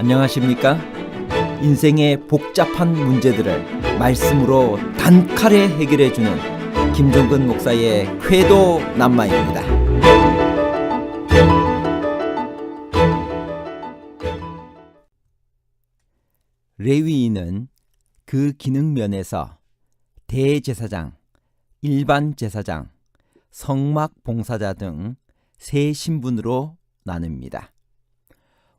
안녕하십니까? 인생의 복잡한 문제들을 말씀으로 단칼에 해결해주는 김종근 목사의 쾌도 남마입니다. 레위인은 그 기능 면에서 대제사장, 일반 제사장, 성막 봉사자 등 세 신분으로 나뉩니다.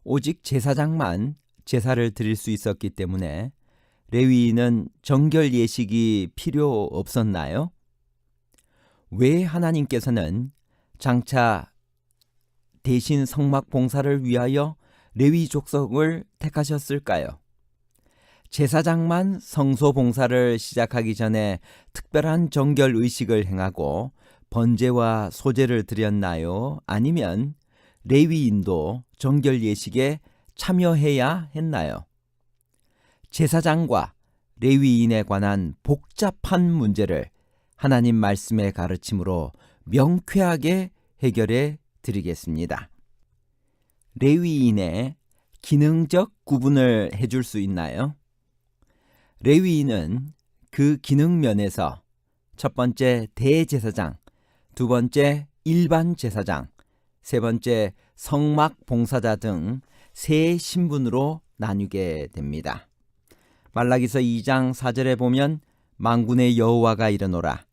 오직 제사장만 제사를 드릴 수 있었기 때문에 레위인은 정결 예식이 필요 없었나요? 왜 하나님께서는 장차 대신 성막 봉사를 위하여 레위 족속을 택하셨을까요? 제사장만 성소 봉사를 시작하기 전에 특별한 정결 의식을 행하고 번제와 소제를 드렸나요? 아니면 레위인도 정결 예식에 참여해야 했나요? 제사장과 레위인에 관한 복잡한 문제를 하나님 말씀의 가르침으로 명쾌하게 해결해 드리겠습니다. 레위인의 기능적 구분을 해줄 수 있나요? 레위인은 그 기능 면에서 첫 번째 대제사장, 두 번째 일반 제사장, 세 번째 성막 봉사자 등 세 신분으로 나뉘게 됩니다. 말라기서 2장 4절에 보면 만군의 여호와가 이르노라.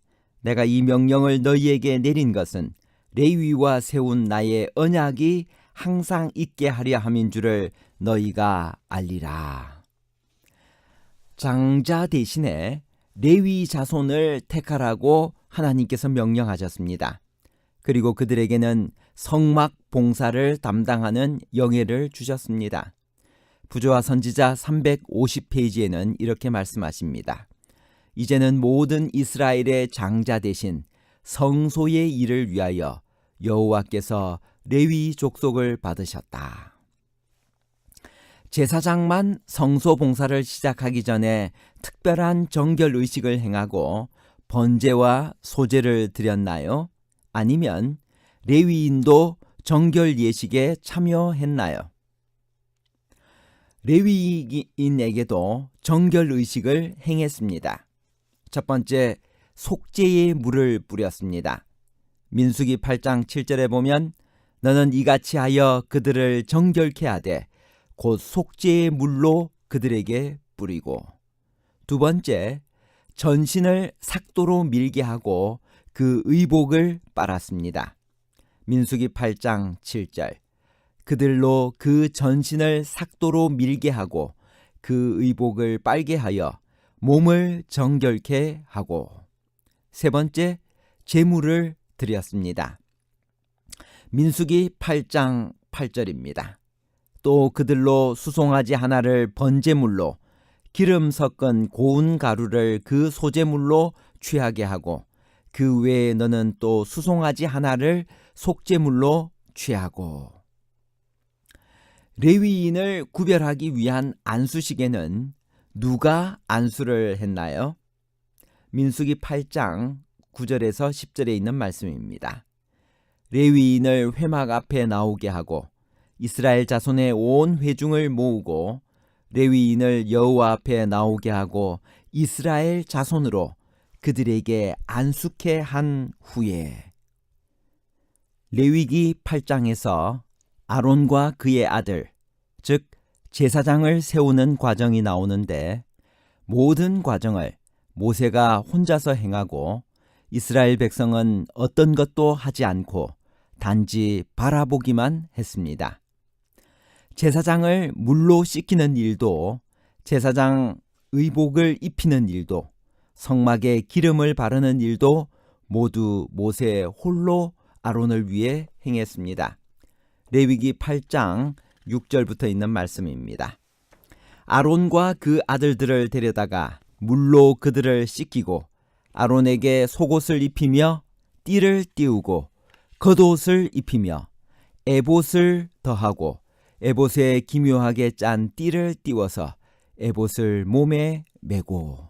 내가 이 명령을 너희에게 내린 것은 레위와 세운 나의 언약이 항상 있게 하려 함인 줄을 너희가 알리라. 장자 대신에 레위 자손을 택하라고 하나님께서 명령하셨습니다. 그리고 그들에게는 성막 봉사를 담당하는 영예를 주셨습니다. 부조와 선지자 350페이지에는 이렇게 말씀하십니다. 이제는 모든 이스라엘의 장자 대신 성소의 일을 위하여 여호와께서 레위 족속을 받으셨다. 제사장만 성소 봉사를 시작하기 전에 특별한 정결 의식을 행하고 번제와 소제를 드렸나요? 아니면 레위인도 정결 예식에 참여했나요? 레위인에게도 정결 의식을 행했습니다. 첫 번째, 속죄의 물을 뿌렸습니다. 민수기 8장 7절에 보면 너는 이같이 하여 그들을 정결케 하되 곧 속죄의 물로 그들에게 뿌리고, 두 번째, 전신을 삭도로 밀게 하고 그 의복을 빨았습니다. 민수기 8장 7절. 그들로 그 전신을 삭도로 밀게 하고 그 의복을 빨게 하여 몸을 정결케 하고, 세 번째, 제물을 드렸습니다. 민수기 8장 8절입니다. 또 그들로 수송아지 하나를 번제물로, 기름 섞은 고운 가루를 그 소제물로 취하게 하고, 그 외에 너는 또 수송아지 하나를 속죄물로 취하고. 레위인을 구별하기 위한 안수식에는 누가 안수를 했나요? 민수기 8장 9절에서 10절에 있는 말씀입니다. 레위인을 회막 앞에 나오게 하고 이스라엘 자손의 온 회중을 모으고 레위인을 여호와 앞에 나오게 하고 이스라엘 자손으로 그들에게 안수케 한 후에, 레위기 8장에서 아론과 그의 아들, 즉 제사장을 세우는 과정이 나오는데 모든 과정을 모세가 혼자서 행하고 이스라엘 백성은 어떤 것도 하지 않고 단지 바라보기만 했습니다. 제사장을 물로 씻기는 일도, 제사장 의복을 입히는 일도, 성막에 기름을 바르는 일도 모두 모세 홀로 아론을 위해 행했습니다. 레위기 8장 6절부터 있는 말씀입니다. 아론과 그 아들들을 데려다가 물로 그들을 씻기고 아론에게 속옷을 입히며 띠를 띄우고 겉옷을 입히며 에봇을 더하고 에봇에 기묘하게 짠 띠를 띄워서 에봇을 몸에 메고.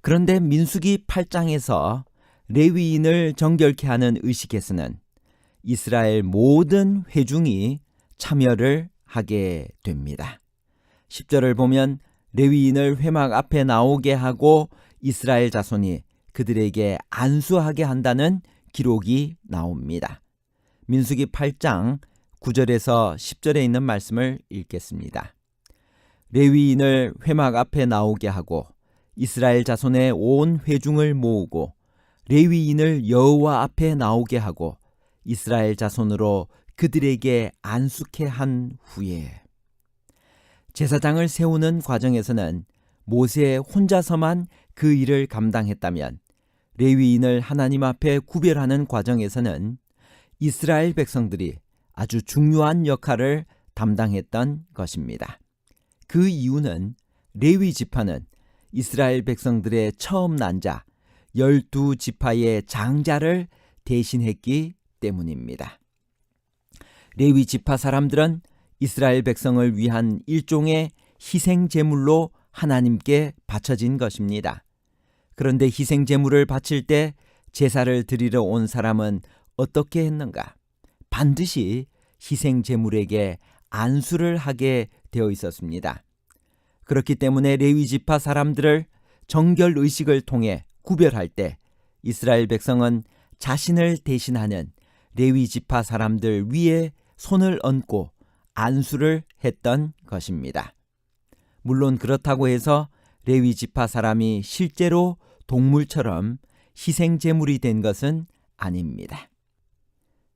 그런데 민수기 8장에서 레위인을 정결케 하는 의식에서는 이스라엘 모든 회중이 참여를 하게 됩니다. 10절을 보면 레위인을 회막 앞에 나오게 하고 이스라엘 자손이 그들에게 안수하게 한다는 기록이 나옵니다. 민수기 8장 9절에서 10절에 있는 말씀을 읽겠습니다. 레위인을 회막 앞에 나오게 하고 이스라엘 자손의 온 회중을 모으고 레위인을 여호와 앞에 나오게 하고 이스라엘 자손으로 그들에게 안수케 한 후에 제사장을 세우는 과정에서는 모세 혼자서만 그 일을 감당했다면 레위인을 하나님 앞에 구별하는 과정에서는 이스라엘 백성들이 아주 중요한 역할을 담당했던 것입니다. 그 이유는 레위 지파는 이스라엘 백성들의 처음 난 자 12지파의 장자를 대신했기 때문입니다. 레위 지파 사람들은 이스라엘 백성을 위한 일종의 희생 제물로 하나님께 바쳐진 것입니다. 그런데 희생 제물을 바칠 때 제사를 드리러 온 사람은 어떻게 했는가? 반드시 희생 제물에게 안수를 하게 되어 있었습니다. 그렇기 때문에 레위 지파 사람들을 정결 의식을 통해 구별할 때 이스라엘 백성은 자신을 대신하는 레위 지파 사람들 위에 손을 얹고 안수를 했던 것입니다. 물론 그렇다고 해서 레위 지파 사람이 실제로 동물처럼 희생 제물이 된 것은 아닙니다.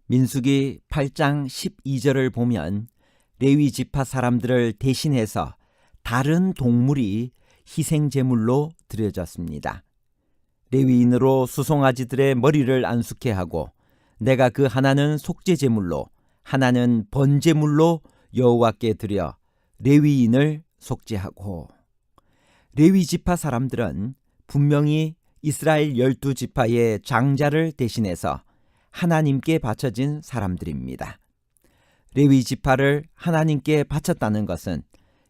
민수기 8장 12절을 보면 레위 지파 사람들을 대신해서 다른 동물이 희생 제물로 드려졌습니다. 레위인으로 수송아지들의 머리를 안수케 하고 내가 그 하나는 속죄 제물로 하나는 번제물로 여호와께 드려 레위인을 속죄하고 레위 지파 사람들은 분명히 이스라엘 12지파의 장자를 대신해서 하나님께 바쳐진 사람들입니다. 레위 지파를 하나님께 바쳤다는 것은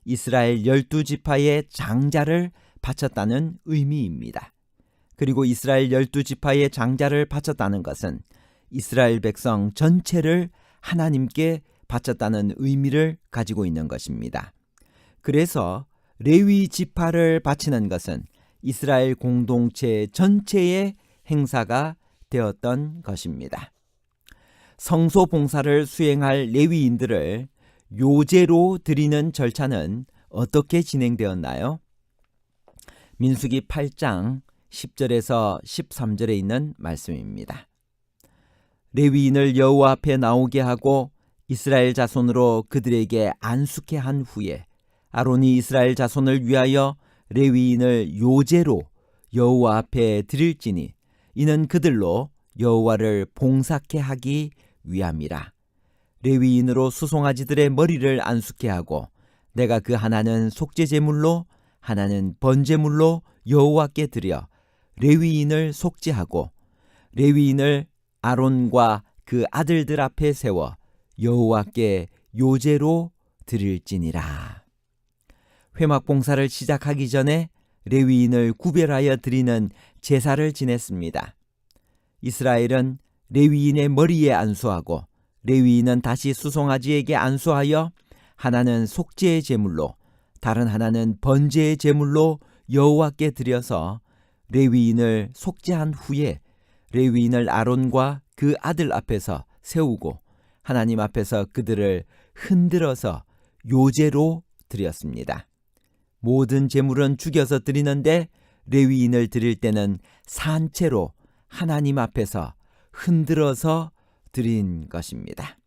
이스라엘 12지파의 장자를 바쳤다는 의미입니다. 그리고 이스라엘 12지파의 장자를 바쳤다는 것은 이스라엘 백성 전체를 하나님께 바쳤다는 의미를 가지고 있는 것입니다. 그래서 레위 지파를 바치는 것은 이스라엘 공동체 전체의 행사가 되었던 것입니다. 성소 봉사를 수행할 레위인들을 요제로 드리는 절차는 어떻게 진행되었나요? 민수기 8장 10절에서 13절에 있는 말씀입니다. 레위인을 여호와 앞에 나오게 하고 이스라엘 자손으로 그들에게 안수케 한 후에 아론이 이스라엘 자손을 위하여 레위인을 요제로 여호와 앞에 드릴지니 이는 그들로 여호와를 봉사케 하기 위함이라. 레위인으로 수송아지들의 머리를 안수케 하고 내가 그 하나는 속죄 제물로 하나는 번제물로 여호와께 드려 레위인을 속죄하고 레위인을 아론과 그 아들들 앞에 세워 여호와께 요제로 드릴지니라. 회막 봉사를 시작하기 전에 레위인을 구별하여 드리는 제사를 지냈습니다. 이스라엘은 레위인의 머리에 안수하고 레위인은 다시 수송아지에게 안수하여 하나는 속죄의 제물로 다른 하나는 번제의 제물로 여호와께 드려서 레위인을 속죄한 후에 레위인을 아론과 그 아들 앞에서 세우고 하나님 앞에서 그들을 흔들어서 요제로 드렸습니다. 모든 제물은 죽여서 드리는데 레위인을 드릴 때는 산채로 하나님 앞에서 흔들어서 드린 것입니다.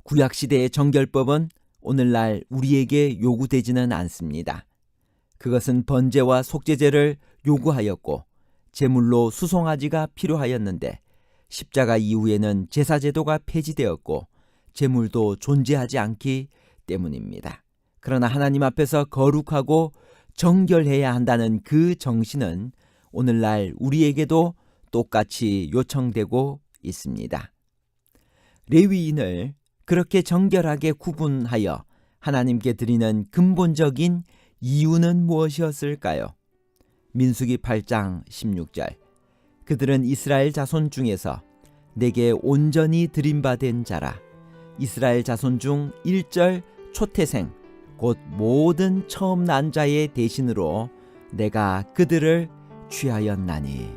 구약시대의 정결법은 오늘날 우리에게 요구되지는 않습니다. 그것은 번제와 속죄제를 요구하였고 제물로 수송아지가 필요하였는데 십자가 이후에는 제사제도가 폐지되었고 제물도 존재하지 않기 때문입니다. 그러나 하나님 앞에서 거룩하고 정결해야 한다는 그 정신은 오늘날 우리에게도 똑같이 요청되고 있습니다. 레위인을 그렇게 정결하게 구분하여 하나님께 드리는 근본적인 이유는 무엇이었을까요? 민수기 8장 16절 그들은 이스라엘 자손 중에서 내게 온전히 드림받은 자라 이스라엘 자손 중 일절 초태생 곧 모든 처음 난 자의 대신으로 내가 그들을 취하였나니.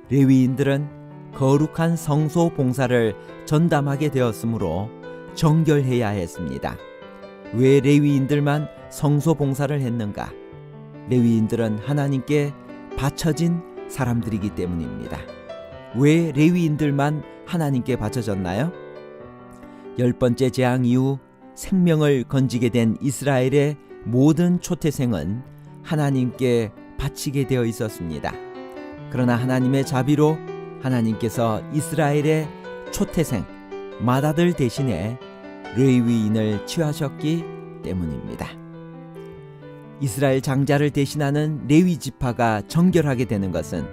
레위인들은 거룩한 성소 봉사를 전담하게 되었으므로 정결해야 했습니다. 왜 레위인들만 성소 봉사를 했는가? 레위인들은 하나님께 바쳐진 사람들이기 때문입니다. 왜 레위인들만 하나님께 바쳐졌나요? 10번째 재앙 이후 생명을 건지게 된 이스라엘의 모든 초태생은 하나님께 바치게 되어 있었습니다. 그러나 하나님의 자비로 하나님께서 이스라엘의 초태생 맏아들 대신에 레위인을 취하셨기 때문입니다. 이스라엘 장자를 대신하는 레위 지파가 정결하게 되는 것은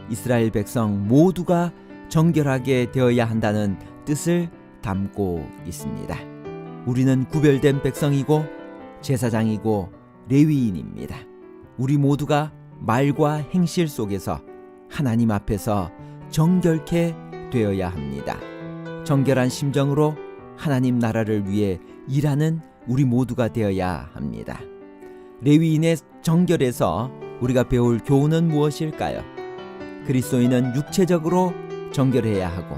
이스라엘 백성 모두가 정결하게 되어야 한다는 뜻을 담고 있습니다. 우리는 구별된 백성이고 제사장이고 레위인입니다. 우리 모두가 말과 행실 속에서 하나님 앞에서 정결케 되어야 합니다. 정결한 심정으로 하나님 나라를 위해 일하는 우리 모두가 되어야 합니다. 레위인의 정결에서 우리가 배울 교훈은 무엇일까요? 그리스도인은 육체적으로 정결해야 하고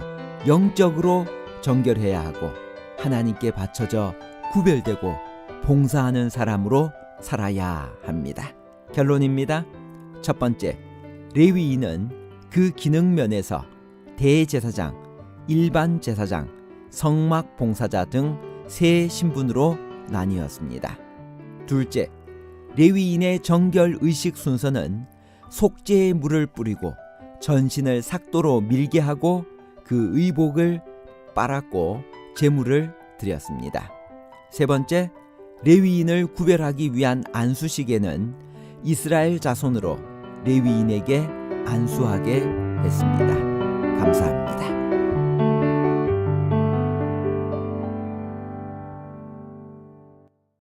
영적으로 정결해야 하고 하나님께 바쳐져 구별되고 봉사하는 사람으로 살아야 합니다. 결론입니다. 첫 번째, 레위인은 그 기능 면에서 대제사장, 일반 제사장, 성막 봉사자 등 세 신분으로 나뉘었습니다. 둘째, 레위인의 정결 의식 순서는 속죄의 물을 뿌리고 전신을 삭도로 밀게 하고 그 의복을 빨았고 제물을 드렸습니다. 세 번째, 레위인을 구별하기 위한 안수식에는 이스라엘 자손으로 레위인에게 안수하게 했습니다. 감사합니다.